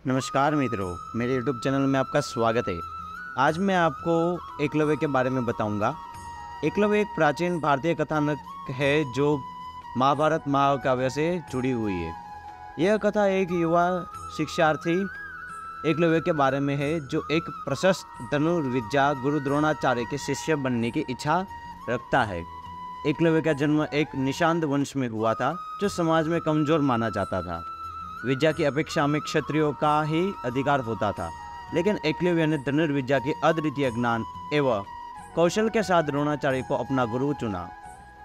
नमस्कार मित्रों, मेरे यूट्यूब चैनल में आपका स्वागत है। आज मैं आपको एकलव्य के बारे में बताऊंगा। एकलव्य एक प्राचीन भारतीय कथानक है जो महाभारत महाकाव्य से जुड़ी हुई है। यह कथा एक युवा शिक्षार्थी एकलव्य के बारे में है जो एक प्रशस्त धनुर्विद्या गुरु द्रोणाचार्य के शिष्य बनने की इच्छा रखता है। एकलव्य का जन्म एक निषाद वंश में हुआ था जो समाज में कमजोर माना जाता था। विद्या की अपेक्षा में क्षत्रियों का ही अधिकार होता था, लेकिन एकलव्य ने धनुर्विद्या के अद्वितीय ज्ञान एवं कौशल के साथ द्रोणाचार्य को अपना गुरु चुना।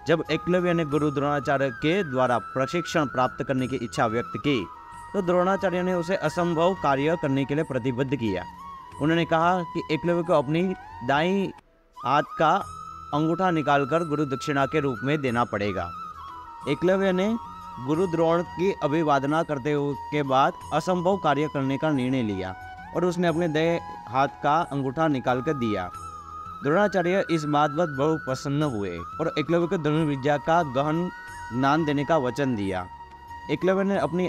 जब एकलव्य ने गुरु द्रोणाचार्य के द्वारा प्रशिक्षण प्राप्त करने की इच्छा व्यक्त की तो द्रोणाचार्य ने उसे असंभव कार्य करने के लिए प्रतिबद्ध किया। उन्होंने कहा कि एकलव्य को अपनी दाईं हाथ का अंगूठा निकालकर गुरु दक्षिणा के रूप में देना पड़ेगा। एकलव्य ने गुरु द्रोण की अभिवादना करते के बाद असंभव कार्य करने का निर्णय लिया और उसने अपने दाएं हाथ का अंगूठा निकाल कर दिया। द्रोणाचार्य इस बात पर बहुत प्रसन्न हुए और एकलव्य को धनुर्विद्या का गहन ज्ञान देने का वचन दिया। एकलव्य ने अपनी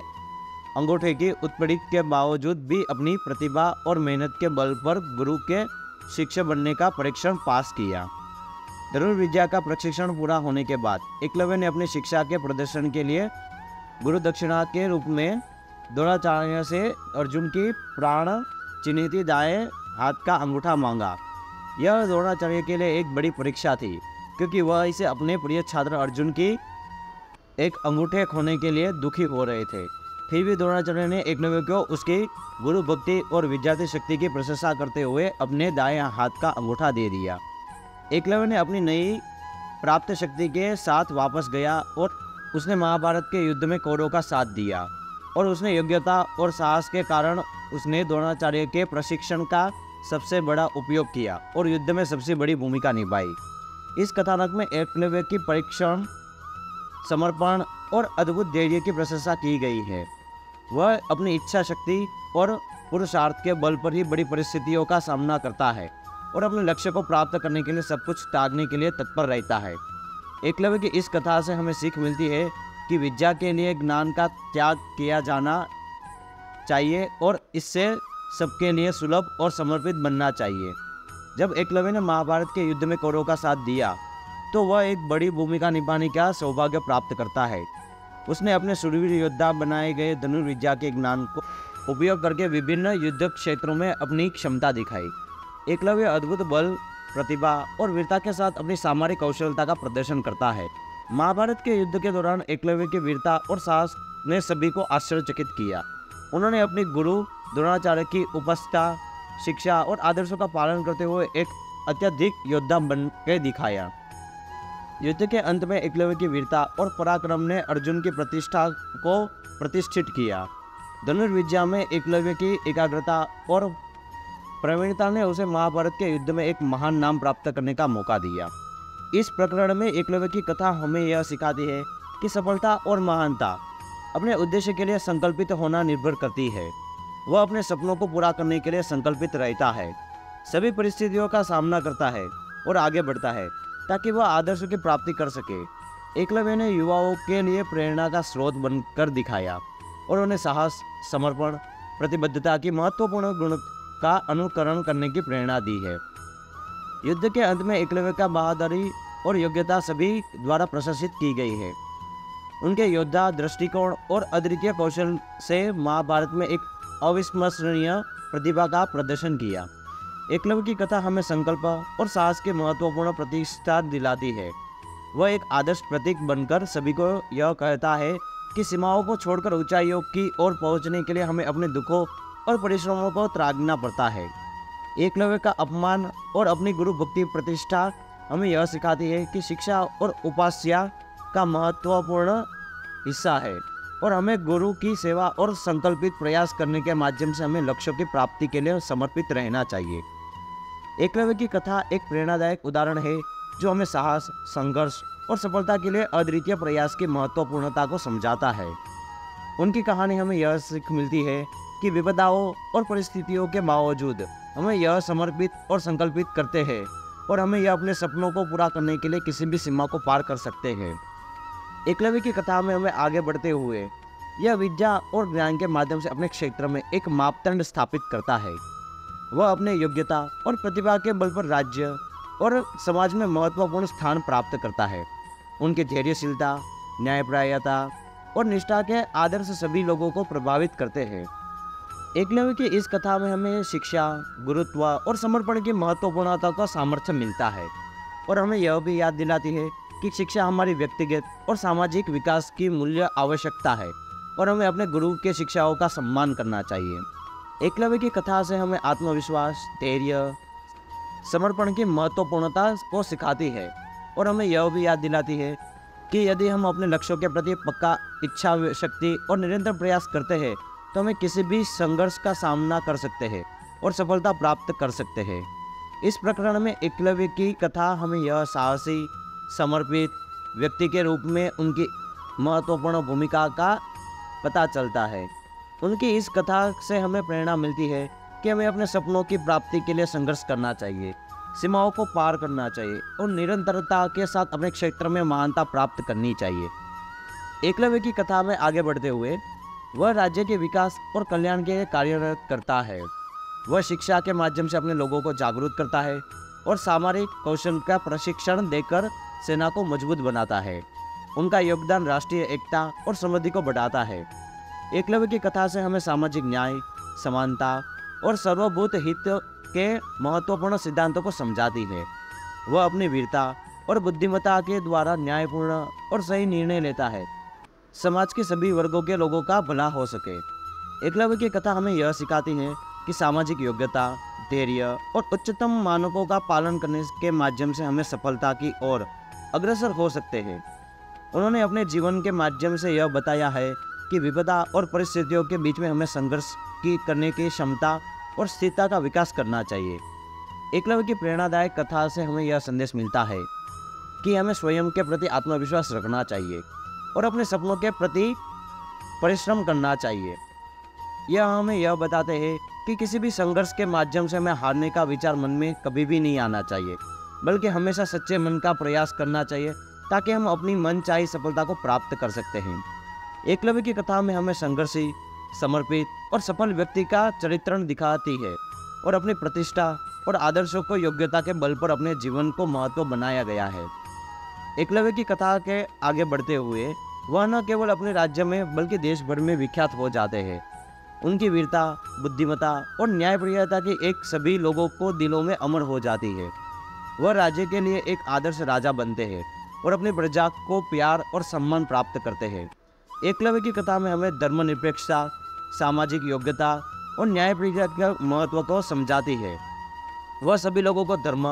अंगूठे की उत्पीड़ित के बावजूद भी अपनी प्रतिभा और मेहनत के बल पर गुरु के शिष्य बनने का परीक्षण पास किया। धनुर्विद्या का प्रशिक्षण पूरा होने के बाद एकलव्य ने अपनी शिक्षा के प्रदर्शन के लिए गुरु दक्षिणा के रूप में द्रोणाचार्य से अर्जुन की प्राण चिन्हित दाएं हाथ का अंगूठा मांगा। यह द्रोणाचार्य के लिए एक बड़ी परीक्षा थी, क्योंकि वह इसे अपने प्रिय छात्र अर्जुन की एक अंगूठे खोने के लिए दुखी हो रहे थे। फिर भी द्रोणाचार्य ने एकलव्य को उसकी गुरु भक्ति और विद्यार्थी शक्ति की प्रशंसा करते हुए अपने दाएं हाथ का अंगूठा दे दिया। एकलव्य ने अपनी नई प्राप्त शक्ति के साथ वापस गया और उसने महाभारत के युद्ध में कौरवों का साथ दिया और उसने योग्यता और साहस के कारण उसने द्रोणाचार्य के प्रशिक्षण का सबसे बड़ा उपयोग किया और युद्ध में सबसे बड़ी भूमिका निभाई। इस कथानक में एकलव्य की परीक्षण, समर्पण और अद्भुत धैर्य की प्रशंसा की गई है। वह अपनी इच्छा शक्ति और पुरुषार्थ के बल पर ही बड़ी परिस्थितियों का सामना करता है और अपने लक्ष्य को प्राप्त करने के लिए सब कुछ त्यागने के लिए तत्पर रहता है। एकलव्य की इस कथा से हमें सीख मिलती है कि विद्या के लिए ज्ञान का त्याग किया जाना चाहिए और इससे सबके लिए सुलभ और समर्पित बनना चाहिए। जब एकलव्य ने महाभारत के युद्ध में कौरवों का साथ दिया तो वह एक बड़ी भूमिका निभाने का सौभाग्य प्राप्त करता है। उसने अपने शूरवीर योद्धा बनाए गए धनुर्विद्या के ज्ञान को उपयोग करके विभिन्न युद्ध क्षेत्रों में अपनी क्षमता दिखाई। एकलव्य अद्भुत बल, प्रतिभा और वीरता के साथ अपनी सामरिक कौशलता का प्रदर्शन करता है। महाभारत के युद्ध के दौरान एकलव्य की वीरता और साहस ने सभी को आश्चर्यचकित किया। उन्होंने अपने गुरु द्रोणाचार्य की उपस्थिता, शिक्षा और आदर्शों का पालन करते हुए एक अत्यधिक योद्धा बन के दिखाया। युद्ध के अंत में एकलव्य की वीरता और पराक्रम ने अर्जुन की प्रतिष्ठा को प्रतिष्ठित किया। धनुर्विद्या में एकलव्य की एकाग्रता और प्रवीणता ने उसे महाभारत के युद्ध में एक महान नाम प्राप्त करने का मौका दिया। इस प्रकरण में एकलव्य की कथा हमें यह सिखाती है कि सफलता और महानता अपने उद्देश्य के लिए संकल्पित होना निर्भर करती है। वह अपने सपनों को पूरा करने के लिए संकल्पित रहता है, सभी परिस्थितियों का सामना करता है और आगे बढ़ता है ताकि वह आदर्शों की प्राप्ति कर सके। एकलव्य ने युवाओं के लिए प्रेरणा का स्रोत बनकर दिखाया और उन्हें साहस, समर्पण, प्रतिबद्धता की महत्वपूर्ण गुण का अनुकरण करने की प्रेरणा दी है। युद्ध के अंत में एकलव्य का बहादुरी और योग्यता सभी द्वारा प्रशंसित की गई है। उनके योद्धा दृष्टिकोण और अद्वितीय कौशल से महाभारत में एक अविस्मरणीय प्रतिभा का प्रदर्शन किया। एकलव्य की कथा हमें संकल्प और साहस के महत्वपूर्ण प्रतिष्ठा दिलाती है। वह एक आदर्श प्रतीक बनकर सभी को यह कहता है कि सीमाओं को छोड़कर ऊंचाइयों की ओर पहुंचने के लिए हमें अपने दुखों और परिश्रमों को त्यागना पड़ता है। एकलव्य का अपमान और अपनी गुरु भक्ति प्रतिष्ठा हमें यह सिखाती है कि शिक्षा और उपास्या का महत्वपूर्ण हिस्सा है और हमें गुरु की सेवा और संकल्पित प्रयास करने के माध्यम से हमें लक्ष्यों की प्राप्ति के लिए समर्पित रहना चाहिए। एकलव्य की कथा एक प्रेरणादायक उदाहरण है जो हमें साहस, संघर्ष और सफलता के लिए अद्वितीय प्रयास की महत्वपूर्णता को समझाता है। उनकी कहानी हमें यह सीख मिलती है कि विपदाओं और परिस्थितियों के बावजूद हमें यह समर्पित और संकल्पित करते हैं और हमें यह अपने सपनों को पूरा करने के लिए किसी भी सीमा को पार कर सकते हैं। एकलव्य की कथा में हमें आगे बढ़ते हुए यह विद्या और ज्ञान के माध्यम से अपने क्षेत्र में एक मापदंड स्थापित करता है। वह अपने योग्यता और प्रतिभा के बल पर राज्य और समाज में महत्वपूर्ण स्थान प्राप्त करता है। उनकी धैर्यशीलता, न्यायप्रायता और निष्ठा के आदर्श सभी लोगों को प्रभावित करते हैं। एकलव्य की इस कथा में हमें शिक्षा, गुरुत्व और समर्पण की महत्वपूर्णता का सामर्थ्य मिलता है और हमें यह भी याद दिलाती है कि शिक्षा हमारी व्यक्तिगत और सामाजिक विकास की मूल्य आवश्यकता है और हमें अपने गुरु के शिक्षाओं का सम्मान करना चाहिए। एकलव्य की कथा से हमें आत्मविश्वास, धैर्य, समर्पण की महत्वपूर्णता को सिखाती है और हमें यह भी याद दिलाती है कि यदि हम अपने लक्ष्यों के प्रति पक्का इच्छा शक्ति और निरंतर प्रयास करते हैं तो हमें किसी भी संघर्ष का सामना कर सकते हैं और सफलता प्राप्त कर सकते हैं। इस प्रकरण में एकलव्य की कथा हमें यह साहसी, समर्पित व्यक्ति के रूप में उनकी महत्वपूर्ण भूमिका का पता चलता है। उनकी इस कथा से हमें प्रेरणा मिलती है कि हमें अपने सपनों की प्राप्ति के लिए संघर्ष करना चाहिए, सीमाओं को पार करना चाहिए और निरंतरता के साथ अपने क्षेत्र में महानता प्राप्त करनी चाहिए। एकलव्य की कथा में आगे बढ़ते हुए वह राज्य के विकास और कल्याण के लिए कार्यरत करता है। वह शिक्षा के माध्यम से अपने लोगों को जागरूक करता है और सामरिक कौशल का प्रशिक्षण देकर सेना को मजबूत बनाता है। उनका योगदान राष्ट्रीय एकता और समृद्धि को बढ़ाता है। एकलव्य की कथा से हमें सामाजिक न्याय, समानता और सर्वभूत हित के महत्वपूर्ण सिद्धांतों को समझाती है। वह अपनी वीरता और बुद्धिमत्ता के द्वारा न्यायपूर्ण और सही निर्णय लेता है, समाज के सभी वर्गों के लोगों का भला हो सके। एकलव्य की कथा हमें यह सिखाती है कि सामाजिक योग्यता, धैर्य और उच्चतम मानकों का पालन करने के माध्यम से हमें सफलता की ओर अग्रसर हो सकते हैं। उन्होंने अपने जीवन के माध्यम से यह बताया है कि विपदा और परिस्थितियों के बीच में हमें संघर्ष करने की क्षमता और स्थिरता का विकास करना चाहिए। एकलव्य की प्रेरणादायक कथा से हमें यह संदेश मिलता है कि हमें स्वयं के प्रति आत्मविश्वास रखना चाहिए और अपने सपनों के प्रति परिश्रम करना चाहिए। यह हमें यह बताते हैं कि किसी भी संघर्ष के माध्यम से हमें हारने का विचार मन में कभी भी नहीं आना चाहिए, बल्कि हमेशा सच्चे मन का प्रयास करना चाहिए ताकि हम अपनी मनचाही सफलता को प्राप्त कर सकते हैं। एकलव्य की कथा में हमें संघर्षी, समर्पित और सफल व्यक्ति का चरित्रण दिखाती है और अपनी प्रतिष्ठा और आदर्शों को योग्यता के बल पर अपने जीवन को महत्व बनाया गया है। एकलव्य की कथा के आगे बढ़ते हुए वह न केवल अपने राज्य में बल्कि देश भर में विख्यात हो जाते हैं। उनकी वीरता, बुद्धिमत्ता और न्यायप्रियता की एक सभी लोगों को दिलों में अमर हो जाती है। वह राज्य के लिए एक आदर्श राजा बनते हैं और अपनी प्रजा को प्यार और सम्मान प्राप्त करते हैं। एकलव्य की कथा में हमें धर्मनिरपेक्षता, सामाजिक योग्यता और न्यायप्रियता के महत्व को समझाती है। वह सभी लोगों को धर्म,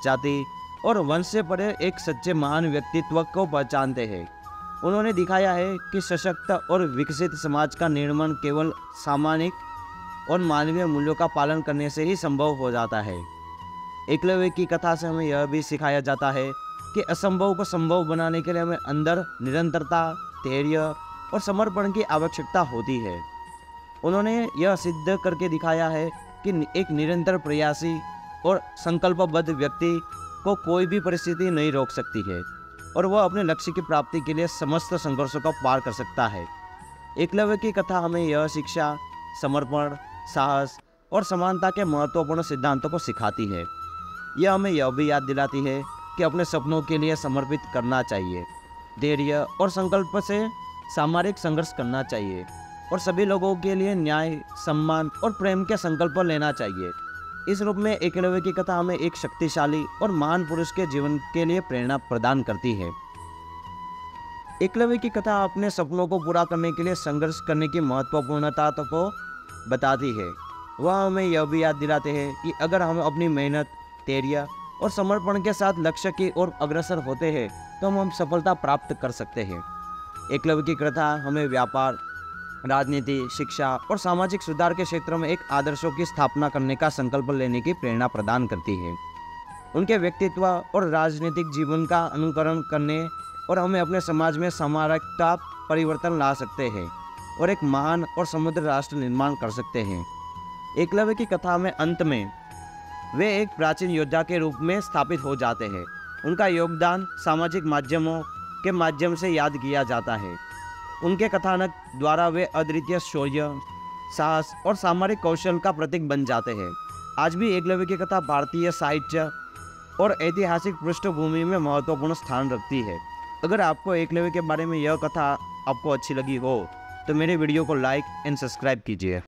जाति और वंश से परे एक सच्चे महान व्यक्तित्व को पहचानते हैं। उन्होंने दिखाया है कि सशक्त और विकसित समाज का निर्माण केवल सामाजिक और मानवीय मूल्यों का पालन करने से ही संभव हो जाता है। एकलव्य की कथा से हमें यह भी सिखाया जाता है कि असंभव को संभव बनाने के लिए हमें अंदर निरंतरता, धैर्य और समर्पण की आवश्यकता होती है। उन्होंने यह सिद्ध करके दिखाया है कि एक निरंतर प्रयासी और संकल्पबद्ध व्यक्ति को कोई भी परिस्थिति नहीं रोक सकती है और वह अपने लक्ष्य की प्राप्ति के लिए समस्त संघर्षों को पार कर सकता है। एकलव्य की कथा हमें यह शिक्षा, समर्पण, साहस और समानता के महत्वपूर्ण सिद्धांतों को सिखाती है। यह हमें यह भी याद दिलाती है कि अपने सपनों के लिए समर्पित करना चाहिए, धैर्य और संकल्प से सामरिक संघर्ष करना चाहिए और सभी लोगों के लिए न्याय, सम्मान और प्रेम के संकल्प लेना चाहिए। इस रूप में एकलव्य की कथा हमें एक शक्तिशाली और महान पुरुष के जीवन के लिए प्रेरणा प्रदान करती है। एकलव्य की कथा अपने सपनों को पूरा करने के लिए संघर्ष करने की महत्वपूर्णता को बताती है। वह हमें यह भी याद दिलाते हैं कि अगर हम अपनी मेहनत, धैर्य और समर्पण के साथ लक्ष्य की ओर अग्रसर होते हैं तो हम सफलता प्राप्त कर सकते हैं। एकलव्य की कथा हमें व्यापार, राजनीति, शिक्षा और सामाजिक सुधार के क्षेत्र में एक आदर्शों की स्थापना करने का संकल्प लेने की प्रेरणा प्रदान करती है। उनके व्यक्तित्व और राजनीतिक जीवन का अनुकरण करने और हमें अपने समाज में सामरिकता परिवर्तन ला सकते हैं और एक महान और समृद्ध राष्ट्र निर्माण कर सकते हैं। एकलव्य की कथा में अंत में वे एक प्राचीन योद्धा के रूप में स्थापित हो जाते हैं। उनका योगदान सामाजिक माध्यमों के माध्यम से याद किया जाता है उनके कथानक द्वारा वे अद्वितीय शौर्य, साहस और सामरिक कौशल का प्रतीक बन जाते हैं। आज भी एकलव्य की कथा भारतीय साहित्य और ऐतिहासिक पृष्ठभूमि में महत्वपूर्ण स्थान रखती है। अगर आपको एकलव्य के बारे में यह कथा आपको अच्छी लगी हो तो मेरे वीडियो को लाइक एंड सब्सक्राइब कीजिए।